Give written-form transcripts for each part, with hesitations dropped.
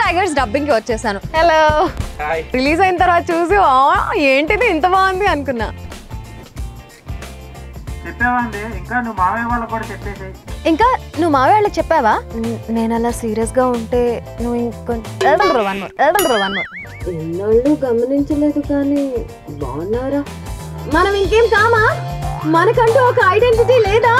Tigers dubbing కి వచ్చేసాను. Hello, release అయిన తర్వాత చూసి ఏంటిది ఇంత బాగుంది అనుకున్నా. ఇంకా నువ్వు మావయ్య వాళ్ళకి చెప్పావా? నేను అలా సీరియస్ గా ఉంటే నువ్వు ఎన్నాళ్ళు గమనించలేదు కానీ బాగున్నారా? మనం ఇంకేం కామా? మనకంటూ ఒక ఐడెంటిటీ లేదా?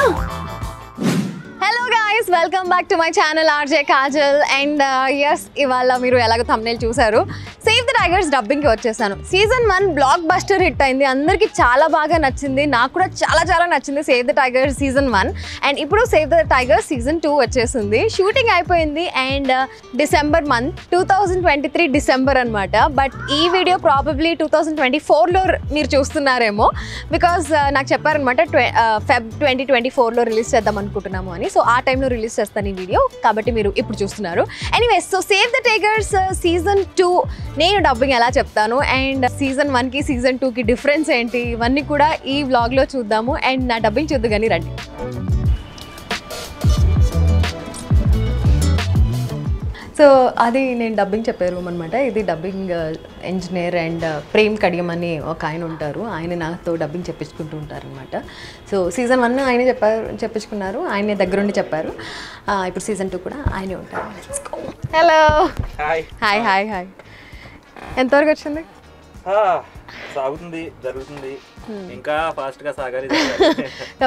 Hello guys, welcome back to my channel RJ Kajal. And yes, ఇవాళ మీరు ఎలాగో థంబ్నెయిల్ చూసారు, సేవ్ ద టైగర్స్ డబ్బింగ్కి వచ్చేసాను. సీజన్ 1 బ్లాక్ బస్టర్ హిట్ అయింది, అందరికీ చాలా బాగా నచ్చింది. నాకు కూడా చాలా నచ్చింది save the tigers season 1. And ఇప్పుడు సేవ్ ద టైగర్స్ సీజన్ 2 వచ్చేసింది. షూటింగ్ అయిపోయింది అండ్ డిసెంబర్ మంత్ 2023 డిసెంబర్ అనమాట. బట్ ఈ వీడియో ప్రాబబ్లీ 2024లో మీరు చూస్తున్నారేమో, బికాస్ నాకు చెప్పారనమాట ఫెబ్ 2024లో రిలీజ్ చేద్దాం అనుకుంటున్నాము అని. సో ఆ టైంలో రిలీజ్ చేస్తాను ఈ వీడియో, కాబట్టి మీరు ఇప్పుడు చూస్తున్నారు. Anyways, so save the tigers season 2 నేను డబ్బింగ్ ఎలా చెప్తాను అండ్ సీజన్ 1కి సీజన్ 2కి డిఫరెన్స్ ఏంటి, ఇవన్నీ కూడా ఈ వ్లాగ్లో చూద్దాము. అండ్ నా డబ్బింగ్ చూద్దు కానీ రండి. సో అది నేను డబ్బింగ్ చెప్పే రూమ్ అనమాట. ఇది dubbing engineer and Prem Kadiyam అని ఒక ఆయన ఉంటారు. ఆయన నాతో డబ్బింగ్ చెప్పించుకుంటూ ఉంటారు అనమాట. సో సీజన్ 1 ఆయనే చెప్పించుకున్నారు, ఆయనే దగ్గరుండి చెప్పారు. ఇప్పుడు సీజన్ 2 కూడా ఆయనే ఉంటారు. Hello, hi hi hi. ఎంతవరకు వచ్చింది? సాగుతుంది, జరుగుతుంది, ఇంకా ఫాస్ట్ గా సాగాలి.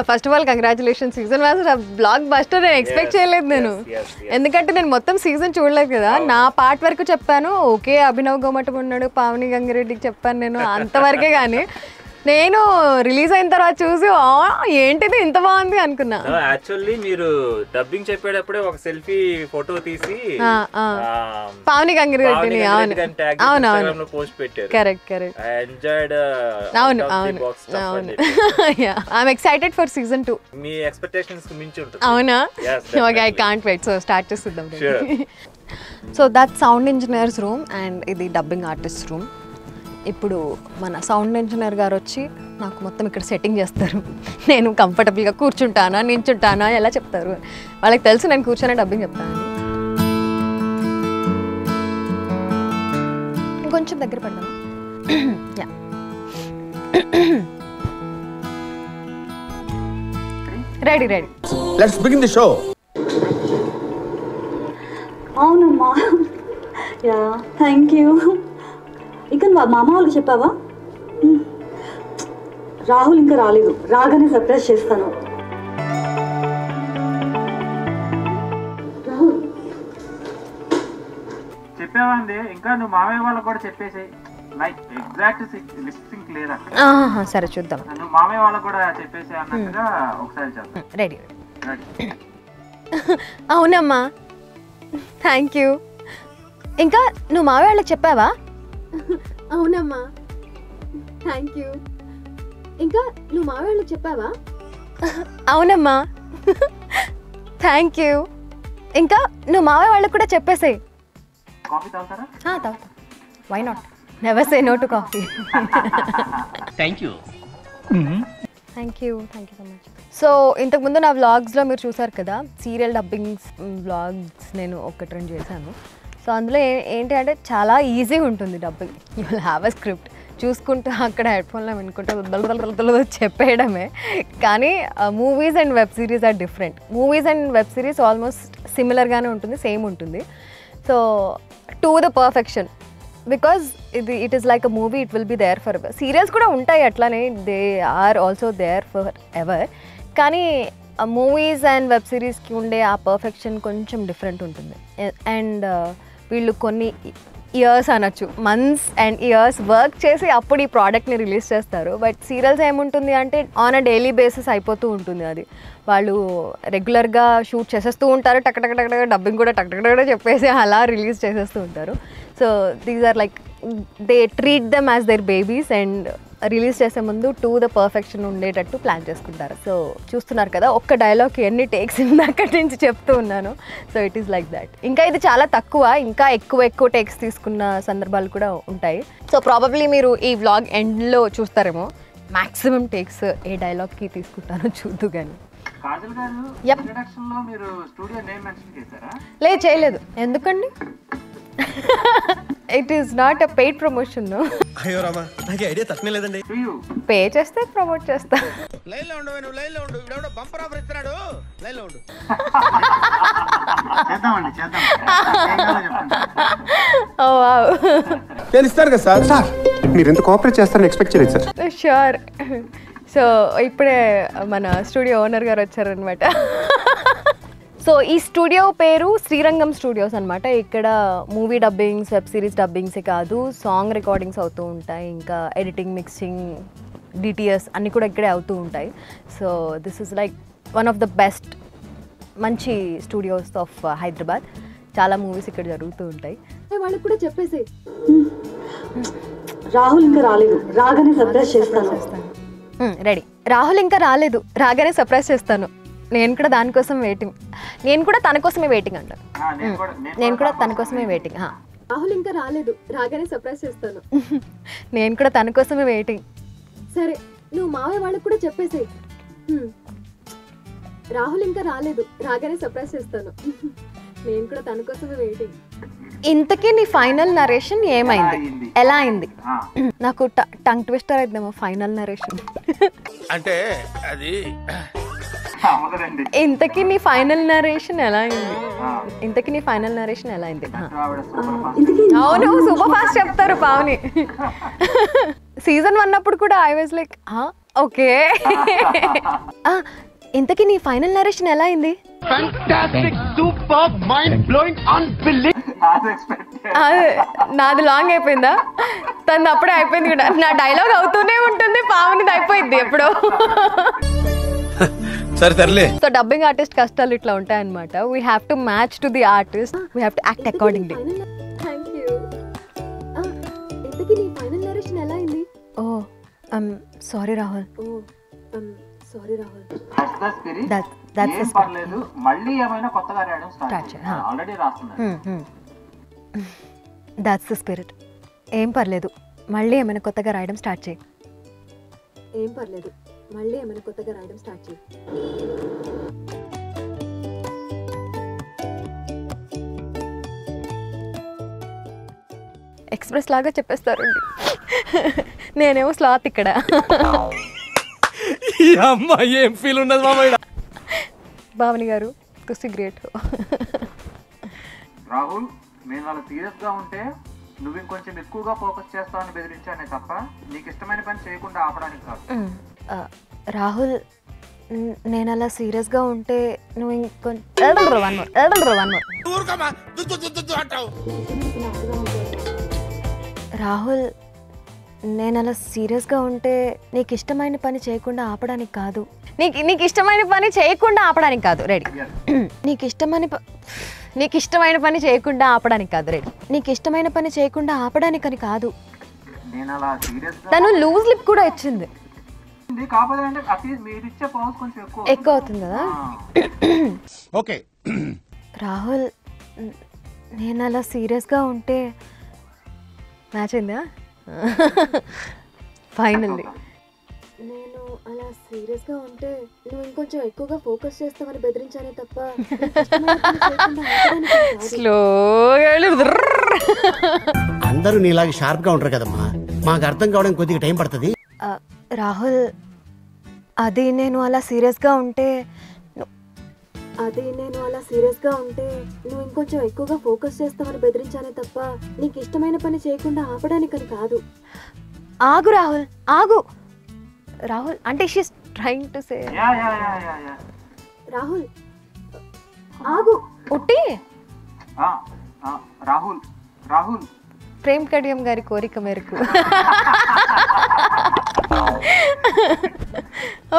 First of all congratulation, season 1 block buster. నేను ఎక్స్పెక్ట్ చేయలేదు నేను, ఎందుకంటే నేను మొత్తం సీజన్ చూడలేదు కదా. నా పార్ట్ వరకు చెప్పాను, ఓకే అభినవ్ గోమటం ఉన్నాడు, పావని గంగిరెడ్డికి చెప్పాను నేను, అంతవరకే. కానీ నేను రిలీజ్ అయిన తర్వాత చూసి ఏంటిది ఇంత బాగుంది అనుకున్నా. యాక్చువల్లీ మీరు డబ్బింగ్ చెప్పేటప్పుడే ఒక సెల్ఫీ ఫోటో తీసి పావని గంగిరెడ్డిని అవునవును పోస్ట్ పెట్టారు. కరెక్ట్. అవును ఐఎమ్ ఎక్సైటెడ్ ఫర్ సీజన్ 2. మీ ఎక్స్పెక్టేషన్స్ కి మించి ఉంటుంది. అవునా? Okay, I can't wait. So start చేద్దాం. So that sound engineers room and ఇది డబ్బింగ్ ఆర్టిస్ట్ రూమ్. ఇప్పుడు మన సౌండ్ ఇంజనీర్ గారు వచ్చి నాకు మొత్తం ఇక్కడ సెట్టింగ్ చేస్తారు. నేను కంఫర్టబుల్గా కూర్చుంటానా నించుంటానా ఎలా చెప్తారు, వాళ్ళకి తెలుసు నేను కూర్చొని డబ్బింగ్ చెప్తాను. ఇంకొంచెం దగ్గర పడ్డాను. Ready. Let's begin the show. అవునమ్మా, యా థ్యాంక్ యూ. ఇంకా మా మామ వాళ్ళకి చెప్పావా? రాహుల్ ఇంకా రాలేదు, రాగానే సర్ప్రైజ్ చేస్తాను. రాహుల్ చెప్పావండి, ఇంకా నువ్వు మామయ్య వాళ్ళకి కూడా చెప్పేసి లైక్ ఎగ్జాక్ట్ లిప్ సింక్ లేదా? సరే చూద్దాం. నువ్వు మామయ్య వాళ్ళకి కూడా చెప్పేసి అన్నట్టుగా ఒకసారి చెప్తాను. రెడీ. అవునమ్మా, థ్యాంక్ యూ. ఇంకా నువ్వు మామయ్య వాళ్ళకి చెప్పావా? అవునమ్మా, థ్యాంక్ యూ. ఇంకా నువ్వు మామయ్య వాళ్ళకి చెప్పావా? అవునమ్మా, థ్యాంక్ యూ. ఇంకా నువ్వు మామయ్య వాళ్ళకి కూడా చెప్పేసేయ్. కాఫీ తాగుతారా? తాగుతా. Why not, never say no to coffee. Thank you so much. So ఇంతకుముందు నా వ్లాగ్స్లో మీరు చూసారు కదా, సీరియల్ డబ్బింగ్స్ వ్లాగ్స్ నేను 1-2 చేశాను. సో అందులో ఏంటి అంటే చాలా ఈజీగా ఉంటుంది dubbing. You will have a script, చూసుకుంటూ అక్కడ హెడ్ఫోన్లో వినుకుంటూ చెప్పేయడమే. కానీ movies and web series are different. Movies and web series almost సిమిలర్గానే ఉంటుంది, సేమ్ ఉంటుంది. So to the perfection, because it is like a movie, it will be there forever. Serials కూడా ఉంటాయి అట్లానే, they are also there forever. కానీ movies and web సిరీస్కి ఉండే ఆ పర్ఫెక్షన్ కొంచెం డిఫరెంట్ ఉంటుంది. అండ్ వీళ్ళు కొన్ని ఇయర్స్ అనొచ్చు, మంత్స్ అండ్ ఇయర్స్ వర్క్ చేసి అప్పుడు ఈ ప్రోడక్ట్ని రిలీజ్ చేస్తారు. బట్ సీరియల్స్ ఏముంటుంది అంటే ఆన్ అ డైలీ బేసిస్ అయిపోతూ ఉంటుంది. అది వాళ్ళు రెగ్యులర్గా షూట్ చేసేస్తూ ఉంటారు, టక్ డబ్బింగ్ కూడా టక్ చెప్పేసి అలా రిలీజ్ చేసేస్తూ ఉంటారు. So these are like they treat them as their babies and release చేసే ముందు టు ద పర్ఫెక్షన్ ఉండేటట్టు ప్లాన్ చేసుకుంటారు. సో చూస్తున్నారు కదా, ఒక్క డైలాగ్కి ఎన్ని టేక్స్ అక్కడి నుంచి చెప్తూ ఉన్నాను. So it is like that. ఇంకా ఇది చాలా తక్కువ, ఇంకా ఎక్కువ టేక్స్ తీసుకున్న సందర్భాలు కూడా ఉంటాయి. సో ప్రాబబ్లీ మీరు ఈ వ్లాగ్ ఎండ్లో చూస్తారేమో మ్యాక్సిమం టేక్స్ ఏ డైలాగ్కి తీసుకుంటానో చూద్దు. కానీ లేదు, చేయలేదు. ఎందుకండి? It is not a paid promotion. అయ్యో రామా నాకు ఐడియా తక్కువ లేదండి. పే చేస్తే ప్రమోట్ చేస్తా. లైన్ లో ఉండు, నువ్వు లైన్ లో ఉండు. ఇప్పుడు బంపర్ ఆఫర్ ఇస్తున్నాడు, లైన్ లో ఉండు. చేద్దామండి చేద్దాం. ఓ వావ్. నేను ఇస్తాను కదా సార్. సార్ మీరు ఎంత కోఆపరేట్ చేస్తారని ఎక్స్పెక్ట్ చేయలేదు సార్. ష్యూర్. సో ఇప్పుడే మన స్టూడియో ఓనర్ గారు వచ్చారనమాట. సో ఈ స్టూడియో పేరు శ్రీరంగం స్టూడియోస్ అనమాట. ఇక్కడ మూవీ డబ్బింగ్స్, వెబ్ సిరీస్ డబ్బింగ్సే కాదు, సాంగ్ రికార్డింగ్స్ అవుతూ ఉంటాయి, ఇంకా ఎడిటింగ్, మిక్సింగ్, డిటిఎస్ అన్నీ కూడా ఇక్కడే అవుతూ ఉంటాయి. So this is like one of the best మంచి స్టూడియోస్ ఆఫ్ హైదరాబాద్. చాలా మూవీస్ ఇక్కడ జరుగుతూ ఉంటాయి. వాళ్ళకి కూడా చెప్పేసి రాహుల్ ఇంకా రాలేదు, రాగానే సర్ప్రైజ్ చేస్తాను. రెడీ. రాహుల్ ఇంకా రాలేదు, రాగానే సర్ప్రైజ్ చేస్తాను. నేను కూడా దానికోసం వెయిటింగ్. నేను కూడా తన కోసమే వెయిటింగ్ అంట. నేను కూడా తన కోసమే వెయిటింగ్. రాహుల్ ఇంకా రాలేదు, రాగానే సర్ప్రైజ్ చేస్తాను. నేను కూడా తన కోసమే వెయిటింగ్. సరే నువ్వు మావయ్య వాళ్ళకి కూడా చెప్పేసేయ్. రాహుల్ ఇంకా రాలేదు, రాగానే సర్ప్రైజ్ చేస్తాను. నేను కూడా తన కోసమే వెయిటింగ్. ఇంతకీ నీ ఫైనల్ నరేషన్ ఏమైంది? ఎలా అయింది? నాకు టంగ్ ట్విస్టర్ అయిద్దేమో ఫైనల్ నరేషన్. అంటే అది ఇంతకీ నీ ఫైనల్ నరేషన్ ఎలా అయింది? ఇంతకీ నీ ఫైనల్ నరేషన్ ఎలా అయింది? అవును, సూపర్ ఫాస్ట్ చెప్తారు పావని. సీజన్ 1 అప్పుడు కూడా ఐ వాజ్ లైక్ ఓకే. ఇంతకీ నీ ఫైనల్ నరేషన్ ఎలా అయింది? నాది లాంగ్ అయిపోయిందా? తను అప్పుడే అయిపోయింది కూడా. నా డైలాగ్ అవుతూనే ఉంటుంది, పావనిది అయిపోయింది ఎప్పుడో. సరే తరలే. సో డబ్బింగ్ ఆర్టిస్ట్ కష్టాలు ఇట్లా ఉంటాయన్నమాట. We have to match to the artist, we have to act accordingly. Oh sorry Rahul. మళ్ళీ ఏమైనా కొత్తగా రాయడం స్టార్ట్ చేయాలి. ఆల్రెడీ రాస్తున్నారు. That's the spirit. ఏం పర్లేదు, మళ్ళీ ఏమైనా కొత్తగా రాయడం స్టార్ట్ చేయి. ఏం పర్లేదు, మళ్ళీ ఏమైనా కొత్తగా రాయడం స్టార్ట్ చేయి. ఎక్స్ప్రెస్ లాగా చెప్పేస్తారు. నేనేమో స్లాత్ ఇక్కడ. అమ్మాయి ఏం ఫీల్ ఉన్నది మామయ్య. భావని గారు కుస్తి గ్రేట్. రాహుల్, నేను వాళ్ళ సీరియస్ గా ఉంటే నువ్వు ఇంకొంచెం ఎక్కువగా ఫోకస్ చేస్తావని బెదిరించానే తప్ప నీకు ఇష్టమైన పని చేయకుండా ఆపడానికి కాదు. రాహుల్, నేను అలా సీరియస్గా ఉంటే నువ్వు ఇంకొంచెం రాహుల్, నేను అలా సీరియస్గా ఉంటే నీకు ఇష్టమైన పని చేయకుండా ఆపడానికి కాదు. నీకు ఇష్టమైన పని చేయకుండా ఆపడానికి కాదు. రెడీ. నీకు ఇష్టమైన పని చేయకుండా ఆపడానికి కాదు. రెడీ. నీకు ఇష్టమైన పని చేయకుండా ఆపడానికని కాదు. తను లూజ్ లిప్ కూడా ఇచ్చింది. ఎక్కువ అవుతుంది కదా. ఓకే రాహుల్, నేను అలా సీరియస్గా ఉంటే మ్యాచ్ అయిందా? ఫైనల్లీ. నేను అలా సీరియస్గా ఉంటే నువ్వు ఇంకొంచెం ఎక్కువగా ఫోకస్ చేస్తామని బెదిరించానే తప్ప స్లోగా. అందరూ నీలాగా షార్ప్గా ఉంటారు కదమ్మా, మాకు అర్థం కావడానికి కొద్దిగా టైం పడుతుంది. రాహుల్, అది నేను అలా సీరియస్గా ఉంటే నువ్వు ఇంకొంచెం ఎక్కువగా ఫోకస్ చేస్తామని బెదిరించానే తప్ప నీకు ఇష్టమైన పని చేయకుండా ఆపడానికని కాదు. ఆగు రాహుల్, ఆగు. రాహుల్ అంటే she's trying to say. Rahul ఆగు. ఉట్టి రాహుల్ రాహుల్ ప్రేమ్ కడియం గారి కోరిక మేరకు.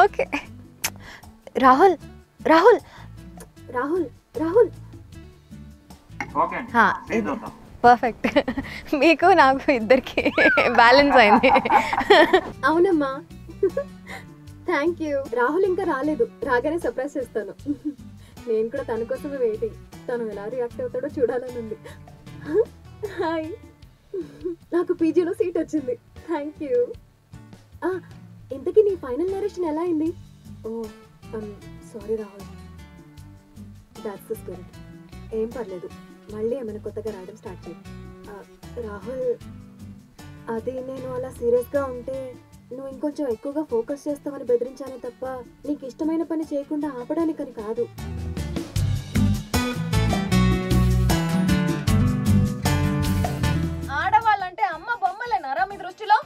ఓకే. రాహుల్ రాహుల్ రాహుల్ రాహుల్ పర్ఫెక్ట్. మీకు నాకు ఇద్దరికి బ్యాలెన్స్ అయింది. అవునమ్మా, థ్యాంక్ యూ. రాహుల్ ఇంకా రాలేదు, రాగానే సర్ప్రైజ్ చేస్తాను. నేను కూడా తన కోసమే వెయిటింగ్. తను ఎలా రియాక్ట్ అవుతాడో చూడాలని ఉంది. హాయ్, నాకు పీజీలో సీట్ వచ్చింది. Thank you. ఇంతకీ నీ ఫైనల్ నరేషన్ ఎలా అయింది? Oh sorry Rahul. That's the spirit. ఏం పర్లేదు, మళ్ళీ ఏమైనా కొత్తగా రాయడం స్టార్ట్ చేయి. రాహుల్, అది నేను అలా సీరియస్గా ఉంటే నువ్వు ఇంకొంచెం ఎక్కువగా ఫోకస్ చేస్తామని బెదిరించానే తప్ప నీకు ఇష్టమైన పని చేయకుండా ఆపడానికని కాదు. ఆడవాళ్ళంటే అమ్మ బొమ్మలేనారా మీ దృష్టిలో?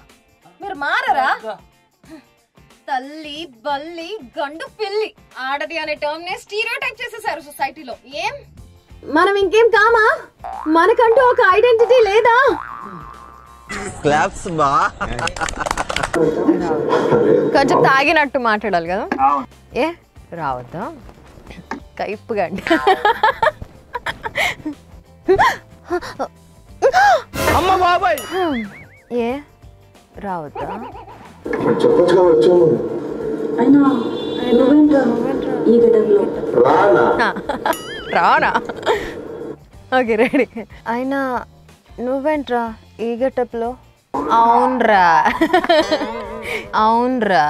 మీరు మారరా? తల్లి బల్లి గండు పిల్లి ఆడది అనే టర్మ్ నే స్టీరియోటైప్ చేసేసారు సొసైటీలో. ఏం మనం ఇంకేం కామా? మనకంటూ ఒక ఐడెంటిటీ లేదా? క్లాప్స్ బా. కొంచెం తాగినట్టు మాట్లాడాలి కదా. అవును. ఏ రావద్దా? కైపుగా అండి. అమ్మ బాబాయ్. ఏ రావద్దా? అయినా నువ్వేంట్రా ఈ గెటప్లో? రానా? Okay ready. అయినా నువ్వేంట్రా ఈ గెటప్లో? అవునరా అవునరా,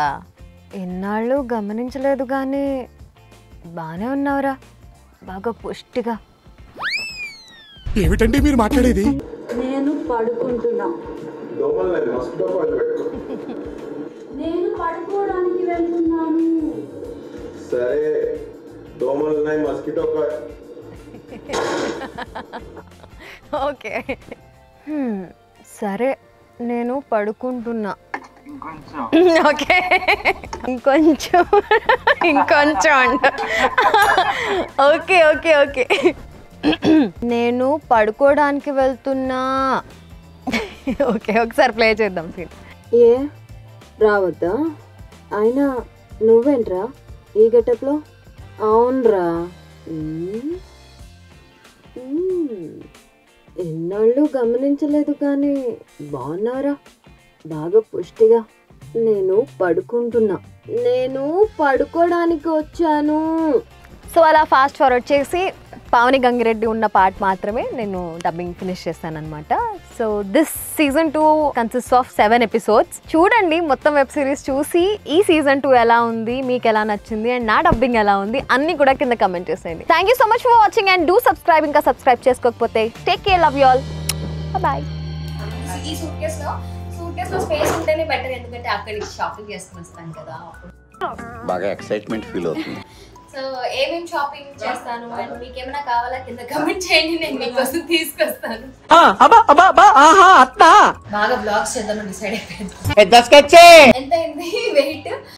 ఎన్నాళ్ళు గమనించలేదు కానీ బాగానే ఉన్నావురా, బాగా పుష్టిగా. ఏమిటండి మీరు మాట్లాడేది? నేను పడుకుంటున్నా. నేను పడుకోవడానికి వెళ్తున్నాను. సరే, దోమలున్నాయి, మస్కిటో ఓకే సరే, నేను పడుకుంటున్నా. ఇంకొంచెం. ఓకే ఇంకొంచెం ఇంకొంచెం అంట. ఓకే ఓకే ఓకే నేను పడుకోవడానికి వెళ్తున్నా. ఓకే ఒకసారి ప్లే చేద్దాం సీన్. ఏ రావద్దా? అయినా నువ్వేంట్రా ఈ గెటప్లో? అవునరా, ఎన్నాళ్ళు గమనించలేదు కానీ బాగున్నారా, బాగా పుష్టిగా. నేను పడుకోవడానికి వచ్చాను. సో అలా ఫాస్ట్ ఫార్వర్డ్ చేసి పావని గంగిరెడ్డి ఉన్న పార్ట్ మాత్రమే నేను డబ్బింగ్ ఫినిష్ చేస్తానన్నమాట. So this season 2 consist of 7 episodes. చూడండి మొత్తం వెబ్ సిరీస్ చూసి ఈ సీజన్ 2 ఎలా ఉంది, మీకు ఎలా నచ్చింది అండ్ నా డబ్బింగ్ ఎలా ఉంది అన్ని కూడా కింద కమెంట్ చేసేయండి. Thank you so much for watching and do subscribe. ఇంకా సబ్స్క్రైబ్ చేసుకోకపోతే take care, love you all, bye. ఈ సూట్ కేస్ లో స్పేస్ ఉంటేనే బెటర్, ఎందుకంటే అక్కడికి షాపింగ్ చేసుకుని వస్తాను కదా. బాగా ఎక్సైట్మెంట్ ఫీల్ అవుతుంది. సో ఏమేమి షాపింగ్ చేస్తాను అండ్ మీకు ఏమైనా కావాలా కింద కమెంట్ చేయండి, నేను మీకోసం తీసుకొస్తాను. బాగా బ్లాగ్స్ చేద్దామని డిసైడ్ అయిపోయింది. ఎంత అయింది వెయిట్?